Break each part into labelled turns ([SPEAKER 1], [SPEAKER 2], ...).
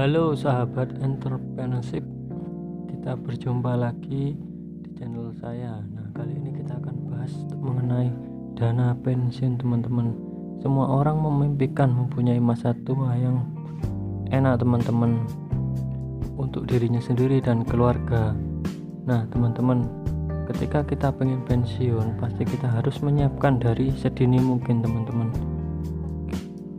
[SPEAKER 1] Halo sahabat entrepreneurship, kita berjumpa lagi di channel saya. Nah, kali ini kita akan bahas mengenai dana pensiun teman-teman. Semua orang memimpikan mempunyai masa tua yang enak teman-teman, untuk dirinya sendiri dan keluarga. Nah teman-teman, ketika kita pengen pensiun, pasti kita harus menyiapkan dari sedini mungkin teman-teman.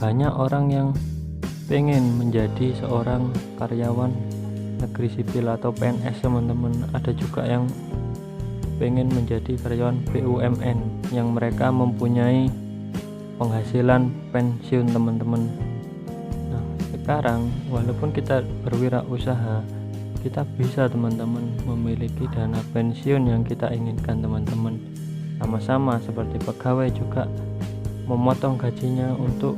[SPEAKER 1] Banyak orang yang pengen menjadi seorang karyawan negeri sipil atau PNS teman-teman. Ada juga yang pengen menjadi karyawan BUMN yang mereka mempunyai penghasilan pensiun teman-teman. Nah sekarang walaupun kita berwirausaha, kita bisa teman-teman memiliki dana pensiun yang kita inginkan teman-teman. Sama-sama seperti pegawai juga memotong gajinya untuk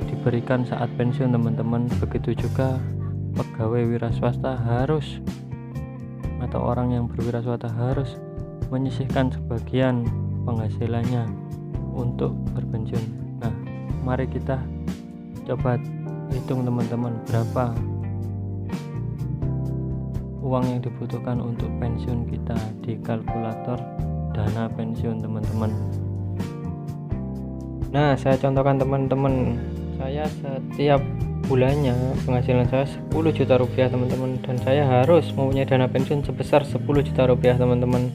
[SPEAKER 1] diberikan saat pensiun teman-teman. Begitu juga pegawai wira swasta harus, atau orang yang berwirausaha harus menyisihkan sebagian penghasilannya untuk berpensiun. Nah mari kita coba hitung teman-teman, berapa uang yang dibutuhkan untuk pensiun kita di kalkulator dana pensiun teman-teman. Nah saya contohkan teman-teman, saya setiap bulannya penghasilan saya 10 juta rupiah teman-teman, dan saya harus mempunyai dana pensiun sebesar 10 juta rupiah teman-teman.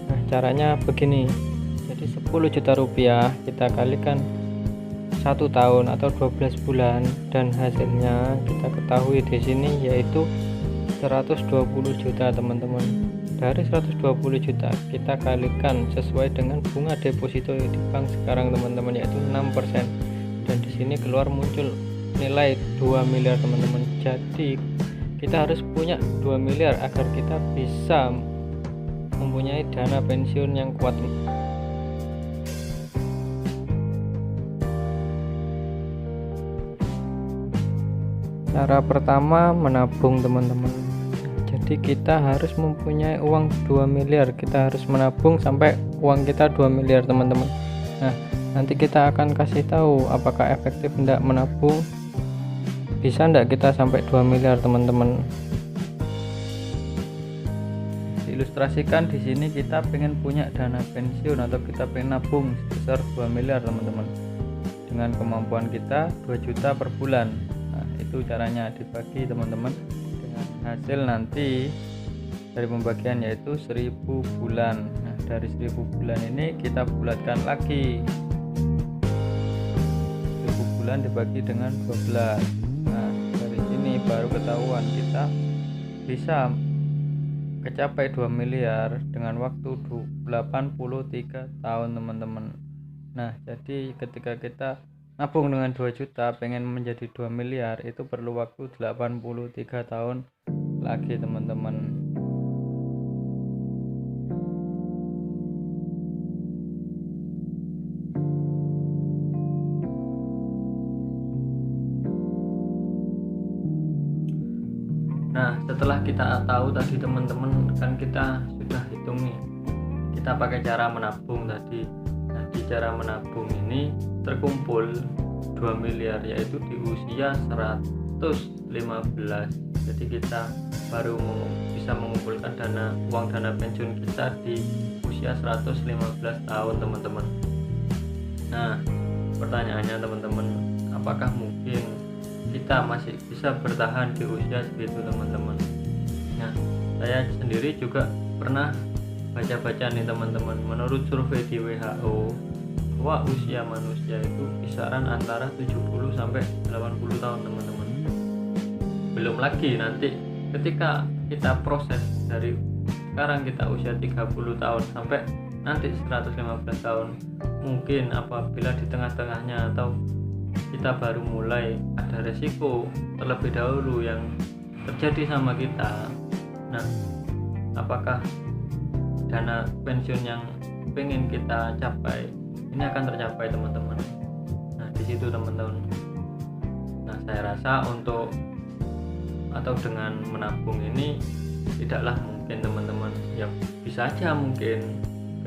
[SPEAKER 1] Nah caranya begini, jadi 10 juta rupiah kita kalikan 1 tahun atau 12 bulan, dan hasilnya kita ketahui di sini yaitu 120 juta teman-teman. Dari 120 juta kita kalikan sesuai dengan bunga deposito di bank sekarang teman-teman, yaitu 6%. Dan di sini keluar muncul nilai 2 miliar teman-teman. Jadi kita harus punya 2 miliar agar kita bisa mempunyai dana pensiun yang kuat. Cara pertama menabung teman-teman. Jadi kita harus mempunyai uang 2 miliar, kita harus menabung sampai uang kita 2 miliar teman-teman. Nah nanti kita akan kasih tahu apakah efektif tidak menabung, bisa tidak kita sampai 2 miliar teman-teman. Diilustrasikan di sini kita pengen punya dana pensiun atau kita pengen nabung sebesar 2 miliar teman-teman, dengan kemampuan kita 2 juta per bulan. Nah itu caranya, dibagi teman-teman dengan hasil nanti dari pembagian yaitu 1000 bulan. Nah dari 1000 bulan ini kita bulatkan lagi, 1000 bulan dibagi dengan 12. Nah dari sini baru ketahuan kita bisa kecapai 2 miliar dengan waktu 83 tahun teman-teman. Nah jadi ketika kita nabung dengan 2 juta pengen menjadi 2 miliar itu perlu waktu 83 tahun lagi teman-teman. Nah setelah kita tahu tadi teman-teman, kan kita sudah hitung nih, kita pakai cara menabung tadi. Nah di cara menabung ini terkumpul 2 miliar yaitu di usia 115. Jadi kita baru bisa mengumpulkan uang dana pensiun kita di usia 115 tahun teman-teman. Nah pertanyaannya teman-teman, apakah mungkin kita masih bisa bertahan di usia segitu teman-teman? Nah saya sendiri juga pernah baca-baca nih teman-teman, menurut survei di WHO bahwa usia manusia itu kisaran antara 70 sampai 80 tahun teman-teman. Belum lagi nanti ketika kita proses dari sekarang kita usia 30 tahun sampai nanti 115 tahun, mungkin apabila di tengah-tengahnya atau kita baru mulai ada resiko terlebih dahulu yang terjadi sama kita. Nah apakah dana pensiun yang pengen kita capai ini akan tercapai teman-teman? Nah di situ teman-teman. Nah saya rasa dengan menabung ini tidaklah mungkin teman-teman. Ya bisa aja mungkin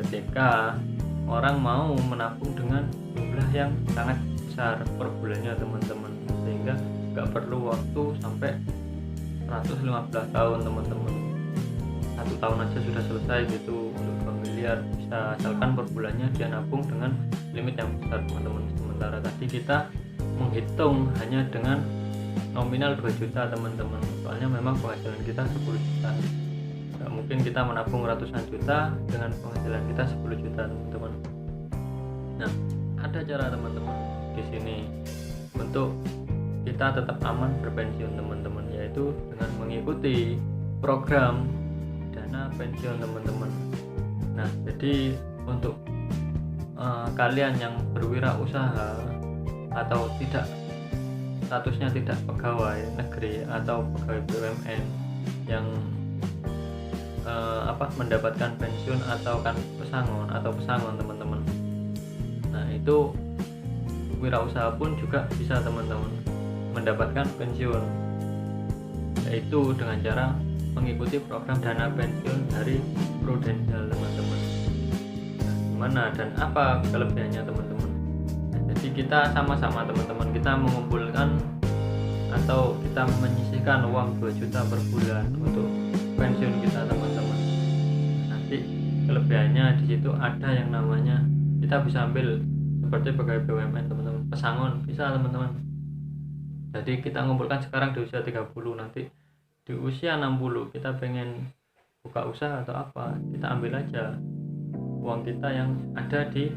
[SPEAKER 1] ketika orang mau menabung dengan jumlah yang sangat besar per bulannya teman-teman, sehingga nggak perlu waktu sampai 115 tahun teman-teman, 1 tahun aja sudah selesai gitu untuk 2 miliar. Bisa asalkan per bulannya dia nabung dengan limit yang besar teman-teman. Sementara tadi kita menghitung hanya dengan nominal 2 juta teman-teman, soalnya memang penghasilan kita 10 juta, nggak mungkin kita menabung ratusan juta dengan penghasilan kita 10 juta teman-teman. Nah, ada cara teman-teman di sini untuk kita tetap aman berpensiun teman-teman, yaitu dengan mengikuti program dana pensiun teman-teman. Nah, jadi untuk kalian yang berwirausaha atau tidak statusnya tidak pegawai negeri atau pegawai BUMN yang mendapatkan pensiun atau kan pesangon teman-teman. Nah, itu wirausaha pun juga bisa teman-teman mendapatkan pensiun, yaitu dengan cara mengikuti program dana pensiun dari Prudential teman-teman. Nah, gimana dan apa kelebihannya teman-teman? Nah, jadi kita sama-sama teman-teman, kita mengumpulkan atau kita menyisihkan uang 2 juta per bulan untuk pensiun kita teman-teman. Nanti kelebihannya di situ ada yang namanya kita bisa ambil seperti pegawai BUMN teman-teman, pesangon bisa teman-teman. Jadi kita ngumpulkan sekarang di usia 30, nanti di usia 60 kita pengen buka usaha atau apa, kita ambil aja uang kita yang ada di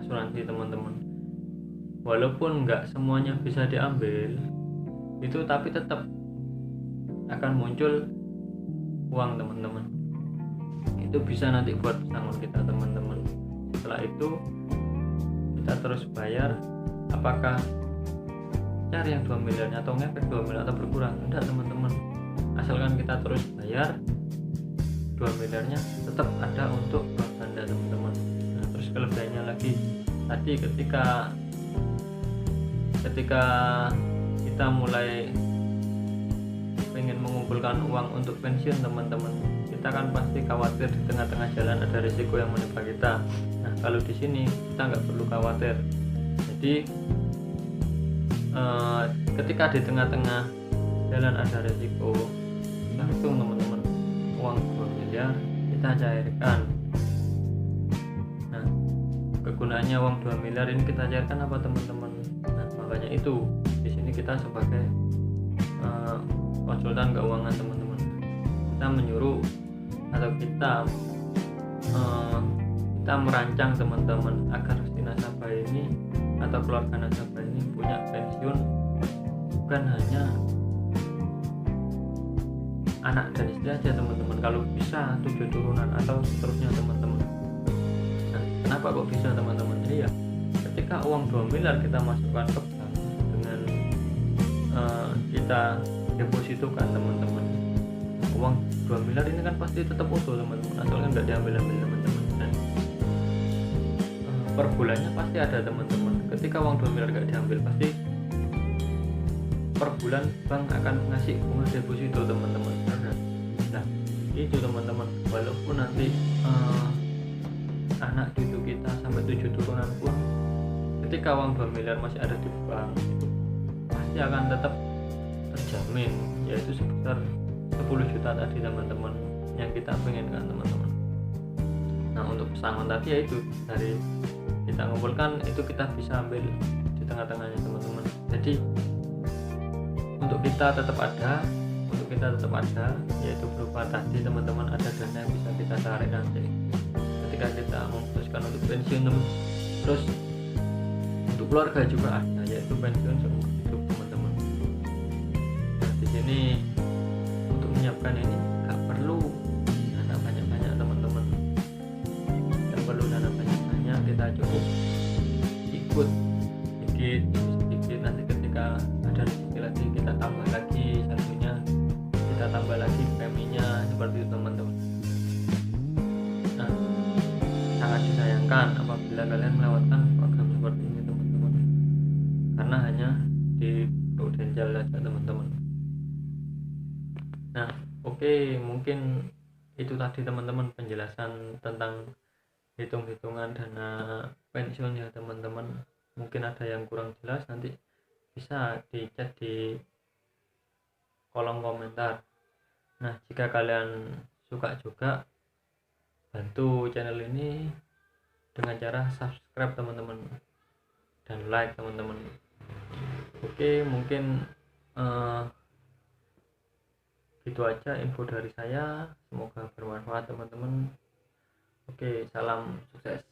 [SPEAKER 1] asuransi teman-teman. Walaupun nggak semuanya bisa diambil itu, tapi tetap akan muncul uang teman-teman. Itu bisa nanti buat pesangon kita teman-teman. Setelah itu kita terus bayar, apakah cari yang 2 miliarnya atau ngefek 2 miliar atau berkurang, enggak teman-teman, asalkan kita terus bayar 2 miliarnya tetap ada untuk Anda teman-teman. Nah, terus kelebihannya lagi tadi, ketika kita mulai pengen mengumpulkan uang untuk pensiun teman-teman, kita kan pasti khawatir di tengah-tengah jalan ada risiko yang menimpa kita. Nah, kalau di sini kita nggak perlu khawatir. Jadi ketika di tengah-tengah jalan ada risiko, langsung teman-teman uang 2 miliar kita cairkan. Nah, kegunaannya uang 2 miliar ini kita cairkan apa teman-teman? Nah, makanya itu di sini kita sebagai konsultan keuangan teman-teman, kita menyuruh atau kita merancang teman-teman agar si nasabah ini atau keluarga nasabah ini punya pensiun bukan hanya anak dan istri aja teman-teman, kalau bisa 7 turunan atau seterusnya teman-teman. Nah, kenapa kok bisa teman-teman? Iya, ketika uang 2 miliar kita masukkan ke bank dengan kita depositokan teman-teman, uang 2 miliar ini kan pasti tetap utuh teman-teman, asalkan nggak diambil-ambil teman-teman. Dan per bulannya pasti ada teman-teman. Ketika uang 2 miliar nggak diambil, pasti per bulan bank akan ngasih bunga deposito teman-teman. Nah, itu teman-teman, walaupun nanti anak cucu kita sampai 7 turunan pun, ketika uang 2 miliar masih ada di bank, itu pasti akan tetap terjamin, yaitu sebesar 10 juta tadi teman-teman yang kita pengenkan teman-teman. Nah, untuk pesangon tadi yaitu dari kita ngumpulkan itu kita bisa ambil di tengah-tengahnya teman-teman. Jadi untuk kita tetap ada, yaitu berupa tadi teman-teman, ada dana yang bisa kita tarik nanti ketika kita memutuskan untuk pensiun terus untuk keluarga juga ada, yaitu pensiun seumur hidup teman-teman. Nah, di sini untuk menyiapkan ini nggak perlu dana banyak-banyak teman-teman, nggak perlu dana banyak-banyak, kita cukup ikut sedikit, nanti ketika ada rezeki lagi kita tambah lagi satunya, kita tambah lagi preminya, seperti itu teman-teman. Nah, sangat disayangkan apabila kalian melewatkan program seperti ini teman-teman, karena hanya di Prudential saja teman-teman. Nah, oke, mungkin itu tadi teman-teman penjelasan tentang hitung-hitungan dana pensiun ya teman-teman. Mungkin ada yang kurang jelas, nanti bisa dicat di kolom komentar. Nah, jika kalian suka juga, bantu channel ini dengan cara subscribe teman-teman dan like teman-teman. Oke, mungkin gitu aja info dari saya, semoga bermanfaat teman-teman. Oke, salam sukses.